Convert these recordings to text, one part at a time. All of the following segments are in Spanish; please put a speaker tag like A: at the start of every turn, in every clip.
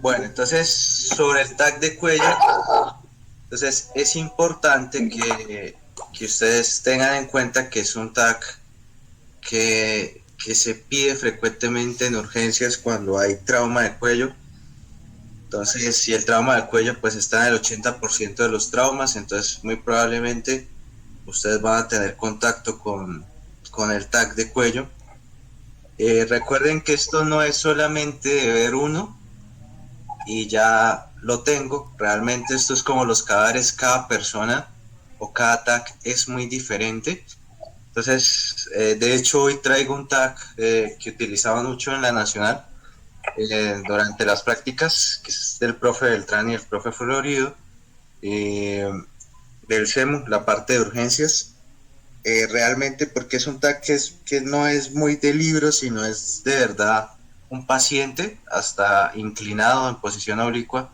A: Bueno, entonces sobre el tag de cuello, entonces es importante que ustedes tengan en cuenta que es un tag que se pide frecuentemente en urgencias cuando hay trauma de cuello. Entonces, si el trauma de cuello pues está en el 80% de los traumas, entonces muy probablemente ustedes van a tener contacto con el tag de cuello. Recuerden que esto no es solamente de ver uno y ya lo tengo. Realmente esto es como los cadáveres, cada persona o cada tag es muy diferente. Entonces, de hecho, hoy traigo un tag que utilizaba mucho en la Nacional durante las prácticas, que es del profe Beltrán y el profe Florido, eh, del SEMU, la parte de urgencias. Realmente porque es un tag que no es muy de libro, sino es de verdad un paciente, hasta inclinado en posición oblicua.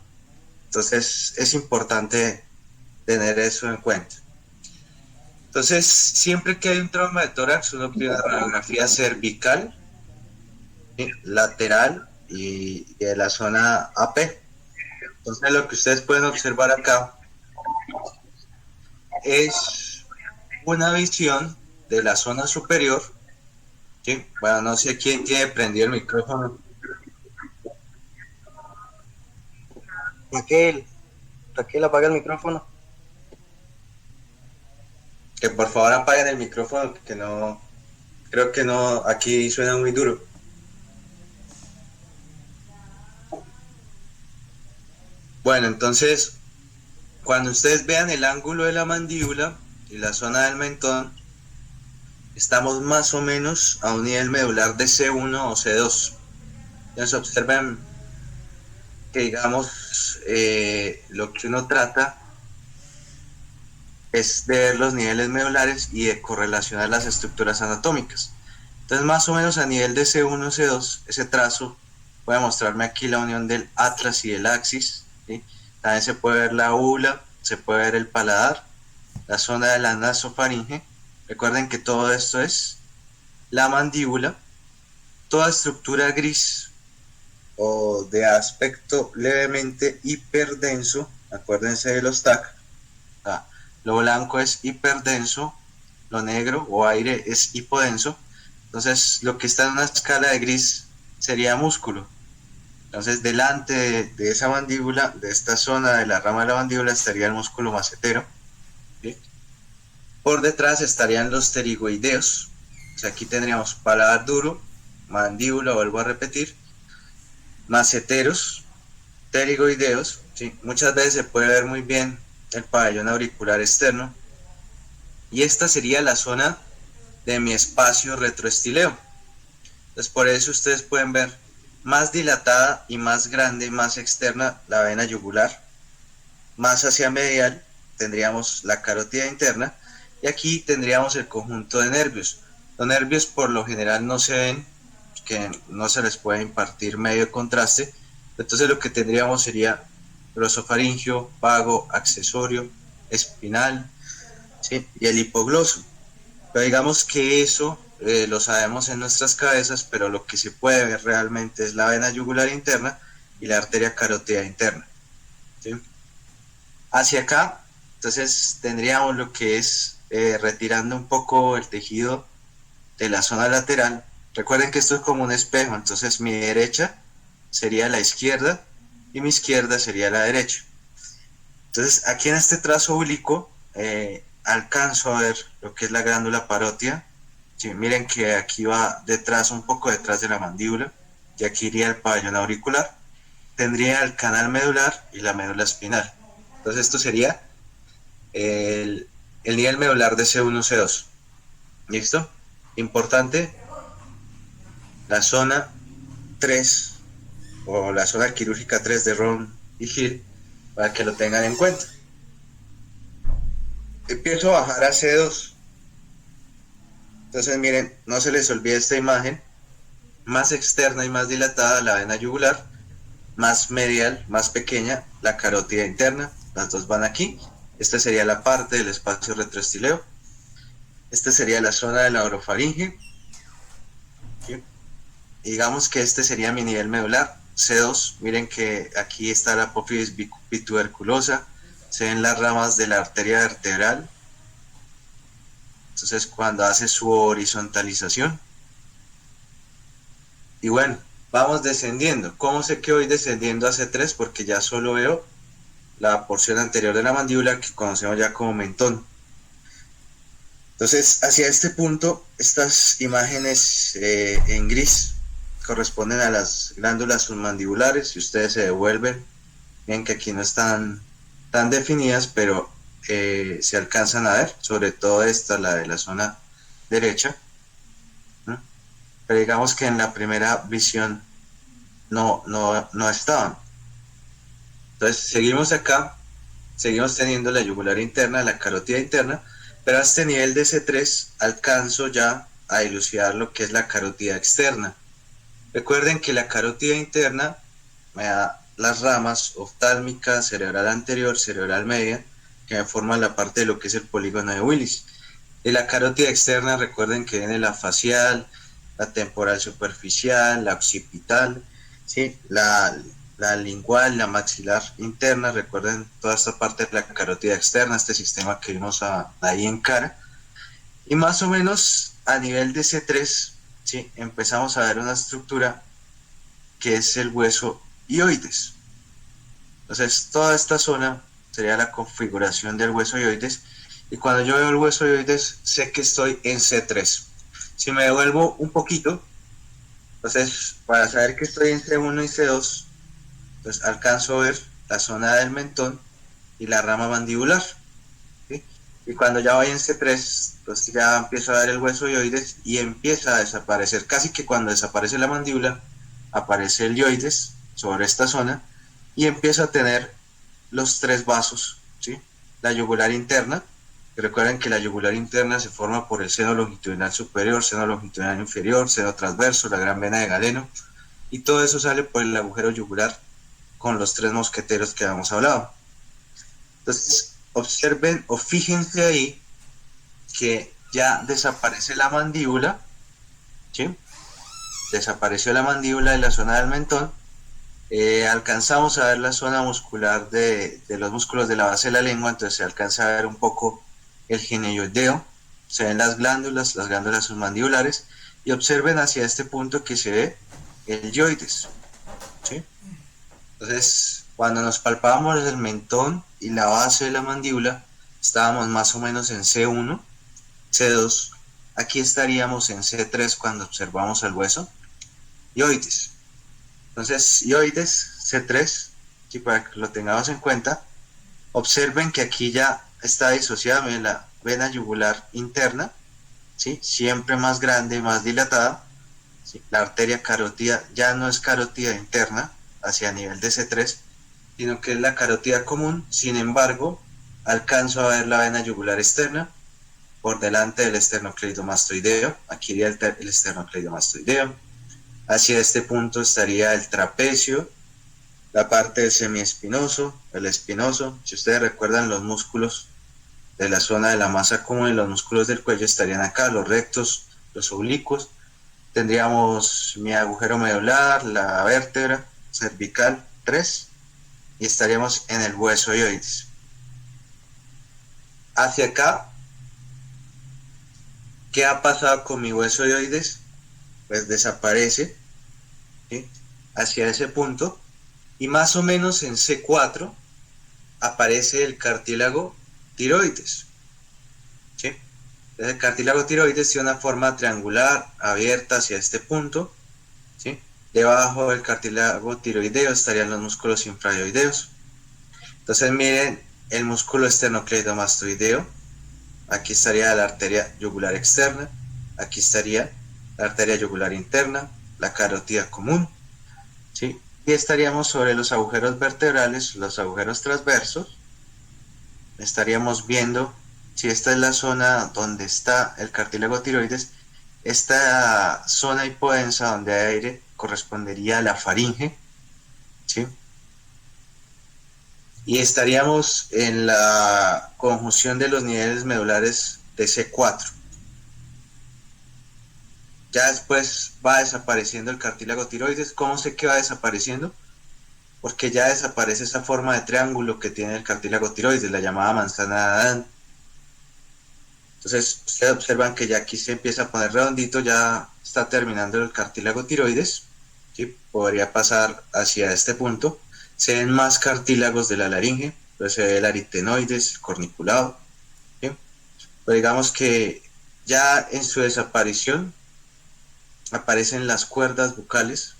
A: Entonces es importante tener eso en cuenta. Entonces, siempre que hay un trauma de tórax, uno pide una radiografía cervical, ¿sí? Lateral y de la zona AP. Entonces, lo que ustedes pueden observar acá es una visión de la zona superior, ¿sí? Bueno, no sé quién tiene prendido el micrófono.
B: Raquel, Raquel, apaga el micrófono.
A: Que por favor apaguen el micrófono, que no, creo que no, aquí suena muy duro. Bueno, entonces, cuando ustedes vean el ángulo de la mandíbula y la zona del mentón, estamos más o menos a un nivel medular de C1 o C2. Entonces observen que, digamos, lo que uno trata es de ver los niveles medulares y de correlacionar las estructuras anatómicas. Entonces, más o menos a nivel de C1, C2, ese trazo puede mostrarme aquí la unión del atlas y del axis, ¿sí? También se puede ver la úvula, se puede ver el paladar, la zona de la nasofaringe. Recuerden que todo esto es la mandíbula. Toda estructura gris o de aspecto levemente hiperdenso, acuérdense de los TAC, ah, lo blanco es hiperdenso, lo negro o aire es hipodenso. Entonces, lo que está en una escala de gris sería músculo. Entonces, delante de esa mandíbula, de esta zona de la rama de la mandíbula, estaría el músculo macetero, ¿sí? Por detrás estarían los pterigoideos. O sea, aquí tendríamos paladar duro, mandíbula, vuelvo a repetir, maceteros, pterigoideos, ¿sí? Muchas veces se puede ver muy bien el pabellón auricular externo. Y esta sería la zona de mi espacio retroestileo. Entonces, por eso ustedes pueden ver más dilatada y más grande, más externa la vena yugular. Más hacia medial tendríamos la carótida interna y aquí tendríamos el conjunto de nervios. Los nervios por lo general no se ven, que no se les puede impartir medio de contraste. Entonces lo que tendríamos sería glosofaringio, vago, accesorio, espinal, ¿sí? Y el hipogloso. Pero digamos que eso lo sabemos en nuestras cabezas, pero lo que se puede ver realmente es la vena yugular interna y la arteria carótida interna, ¿sí? Hacia acá, entonces tendríamos lo que es retirando un poco el tejido de la zona lateral. Recuerden que esto es como un espejo, entonces mi derecha sería la izquierda y mi izquierda sería la derecha. Entonces aquí en este trazo oblicuo alcanzo a ver lo que es la glándula parótida. Sí, miren que aquí va detrás, un poco detrás de la mandíbula, y aquí iría el pabellón auricular. Tendría el canal medular y la médula espinal. Entonces esto sería el nivel medular de C1, C2. ¿Listo? Importante, la zona 3 o la zona quirúrgica 3 de Ron y Hill para que lo tengan en cuenta. Empiezo a bajar a C2. Entonces miren, no se les olvide esta imagen, más externa y más dilatada la vena yugular, más medial, más pequeña la carótida interna, las dos van aquí. Esta sería la parte del espacio retroestileo. Esta sería la zona de la orofaringe, ¿sí? Y digamos que este sería mi nivel medular. C2, miren que aquí está la apófisis bituberculosa, se ven las ramas de la arteria vertebral. Entonces cuando hace su horizontalización, y bueno, vamos descendiendo. ¿Cómo sé que voy descendiendo a C3? Porque ya solo veo la porción anterior de la mandíbula que conocemos ya como mentón. Entonces, hacia este punto, estas imágenes en gris corresponden a las glándulas submandibulares. Si ustedes se devuelven, ven que aquí no están tan definidas, pero se alcanzan a ver, sobre todo esta, la de la zona derecha, ¿no? Pero digamos que en la primera visión no estaban. Entonces, seguimos acá, seguimos teniendo la yugular interna, la carótida interna, pero a este nivel de C3 alcanzo ya a dilucidar lo que es la carótida externa. Recuerden que la carótida interna me da las ramas oftálmica, cerebral anterior, cerebral media, que me forman la parte de lo que es el polígono de Willis. De la carótida externa, recuerden que viene la facial, la temporal superficial, la occipital, ¿sí? la lingual, la maxilar interna. Recuerden toda esta parte de la carótida externa, este sistema que vimos ahí en cara. Y más o menos a nivel de C3, ¿sí? Empezamos a ver una estructura que es el hueso hioides. Entonces toda esta zona sería la configuración del hueso hioides, y cuando yo veo el hueso hioides sé que estoy en C3. Si me devuelvo un poquito, entonces para saber que estoy en C1 y C2, pues alcanzo a ver la zona del mentón y la rama mandibular, ¿sí? Y cuando ya voy en C3, pues ya empiezo a ver el hueso hioides y empieza a desaparecer. Casi que cuando desaparece la mandíbula, aparece el hioides sobre esta zona y empiezo a tener los tres vasos, ¿sí? La yugular interna, que recuerden que la yugular interna se forma por el seno longitudinal superior, seno longitudinal inferior, seno transverso, la gran vena de Galeno, y todo eso sale por el agujero yugular con los tres mosqueteros que habíamos hablado. Entonces, observen o fíjense ahí que ya desaparece la mandíbula, ¿sí? Desapareció la mandíbula de la zona del mentón. Alcanzamos a ver la zona muscular de los músculos de la base de la lengua, entonces se alcanza a ver un poco el gineyoideo, se ven las glándulas submandibulares, y observen hacia este punto que se ve el yoides, ¿sí? Entonces, cuando nos palpábamos el mentón y la base de la mandíbula, estábamos más o menos en C1, C2, aquí estaríamos en C3 cuando observamos el hueso hioides. Entonces, hioides, C3, y para que lo tengamos en cuenta, observen que aquí ya está disociada la vena yugular interna, ¿sí? Siempre más grande, más dilatada, ¿sí? La arteria carótida ya no es carótida interna hacia nivel de C3, sino que es la carótida común. Sin embargo, alcanzo a ver la vena yugular externa por delante del esternocleidomastoideo. Aquí iría el esternocleidomastoideo. Hacia este punto estaría el trapecio, la parte del semiespinoso, el espinoso. Si ustedes recuerdan, los músculos de la zona de la masa común y los músculos del cuello estarían acá, los rectos, los oblicuos. Tendríamos mi agujero medular, la vértebra cervical 3, y estaríamos en el hueso hioides. Hacia acá, ¿qué ha pasado con mi hueso hioides? Pues desaparece, ¿sí? Hacia ese punto, y más o menos en C4 aparece el cartílago tiroides, ¿sí? Entonces, el cartílago tiroides tiene una forma triangular abierta hacia este punto, ¿sí? Debajo del cartílago tiroideo estarían los músculos infrahioideos. Entonces miren el músculo esternocleidomastoideo, aquí estaría la arteria yugular externa, aquí estaría la arteria yugular interna, la carótida común, ¿sí? Y estaríamos sobre los agujeros vertebrales, los agujeros transversos. Estaríamos viendo, si esta es la zona donde está el cartílago tiroides, esta zona hipodensa donde hay aire correspondería a la faringe, ¿sí? Y estaríamos en la conjunción de los niveles medulares de C4. Ya después va desapareciendo el cartílago tiroides. ¿Cómo sé que va desapareciendo? Porque ya desaparece esa forma de triángulo que tiene el cartílago tiroides, la llamada manzana de Adán. Entonces, ustedes observan que ya aquí se empieza a poner redondito, ya está terminando el cartílago tiroides, ¿sí? Podría pasar hacia este punto. Se ven más cartílagos de la laringe, pues se ve el aritenoides, el corniculado, ¿sí? Pero digamos que ya en su desaparición aparecen las cuerdas bucales,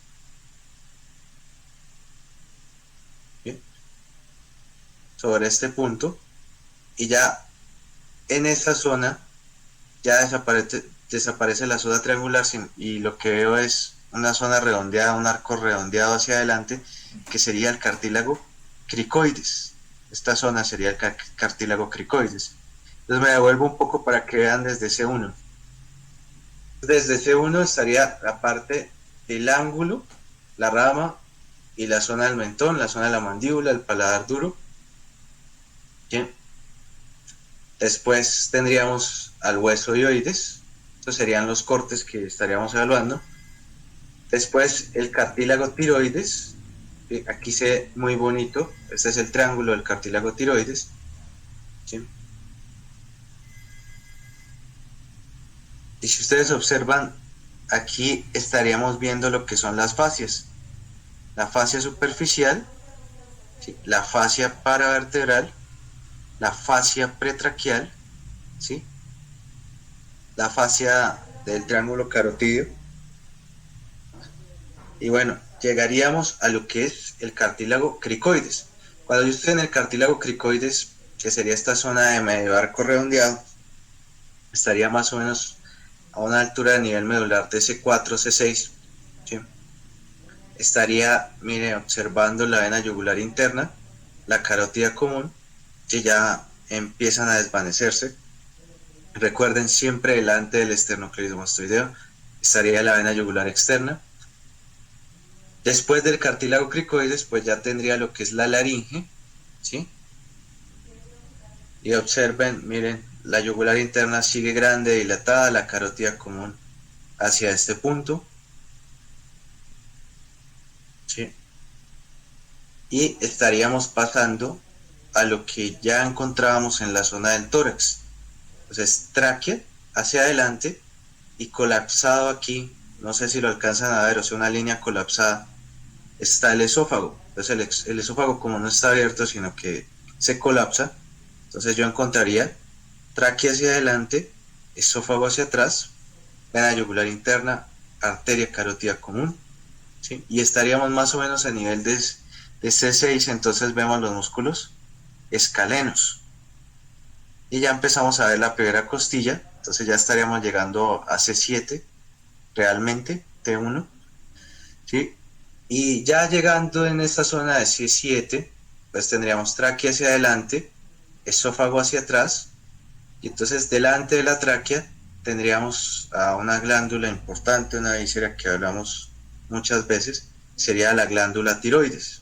A: ¿sí? Sobre este punto, y ya en esta zona ya desaparece la zona triangular y lo que veo es una zona redondeada, un arco redondeado hacia adelante, que sería el cartílago cricoides. Esta zona sería el cartílago cricoides. Entonces me devuelvo un poco para que vean desde C1. Desde C1 estaría la parte del ángulo, la rama y la zona del mentón, la zona de la mandíbula, el paladar duro. ¿Sí? Después tendríamos al hueso dioides. Estos serían los cortes que estaríamos evaluando. Después el cartílago tiroides. Aquí se ve muy bonito. Este es el triángulo del cartílago tiroides. ¿Sí? Y si ustedes observan, aquí estaríamos viendo lo que son las fascias. La fascia superficial, ¿sí? La fascia paravertebral, la fascia pretraquial, ¿sí? La fascia del triángulo carotídeo. Y bueno, llegaríamos a lo que es el cartílago cricoides. Cuando yo estoy en el cartílago cricoides, que sería esta zona de medio arco redondeado, estaría más o menos a una altura de nivel medular de C4, C6. ¿Sí? Estaría, mire, observando la vena yugular interna, la carótida común, que ya empiezan a desvanecerse. Recuerden, siempre delante del esternocleidomastoideo estaría la vena yugular externa. Después del cartílago cricoides, pues ya tendría lo que es la laringe, ¿sí? Y observen, miren, la yugular interna sigue grande, dilatada, la carótida común hacia este punto, ¿sí? Y estaríamos pasando a lo que ya encontrábamos en la zona del tórax. Entonces, tráquea hacia adelante y colapsado aquí, no sé si lo alcanzan a ver, o sea, una línea colapsada, está el esófago. Entonces el esófago, como no está abierto, sino que se colapsa, entonces yo encontraría tráquea hacia adelante, esófago hacia atrás, vena yugular interna, arteria carótida común, ¿sí? Y estaríamos más o menos a nivel de C6, entonces vemos los músculos escalenos. Y ya empezamos a ver la primera costilla, entonces ya estaríamos llegando a C7, realmente, T1, ¿sí? Y ya llegando en esta zona de C7, pues tendríamos tráquea hacia adelante, esófago hacia atrás, y entonces delante de la tráquea tendríamos a una glándula importante, una víscera que hablamos muchas veces, sería la glándula tiroides.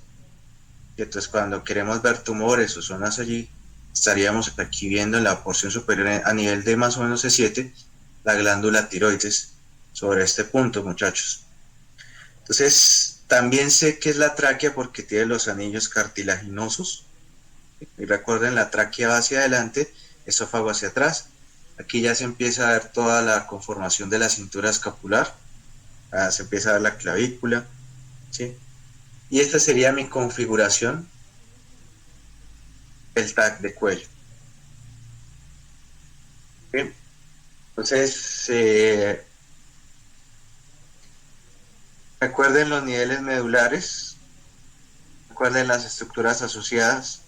A: Y entonces cuando queremos ver tumores o zonas allí, estaríamos aquí viendo en la porción superior a nivel de más o menos C7, la glándula tiroides sobre este punto, muchachos. Entonces, también sé que es la tráquea porque tiene los anillos cartilaginosos. Y recuerden, la tráquea va hacia adelante, esófago hacia atrás. Aquí ya se empieza a ver toda la conformación de la cintura escapular. Se empieza a ver la clavícula, ¿sí? Y esta sería mi configuración del TAC de cuello. ¿Sí? Entonces, recuerden los niveles medulares, recuerden las estructuras asociadas,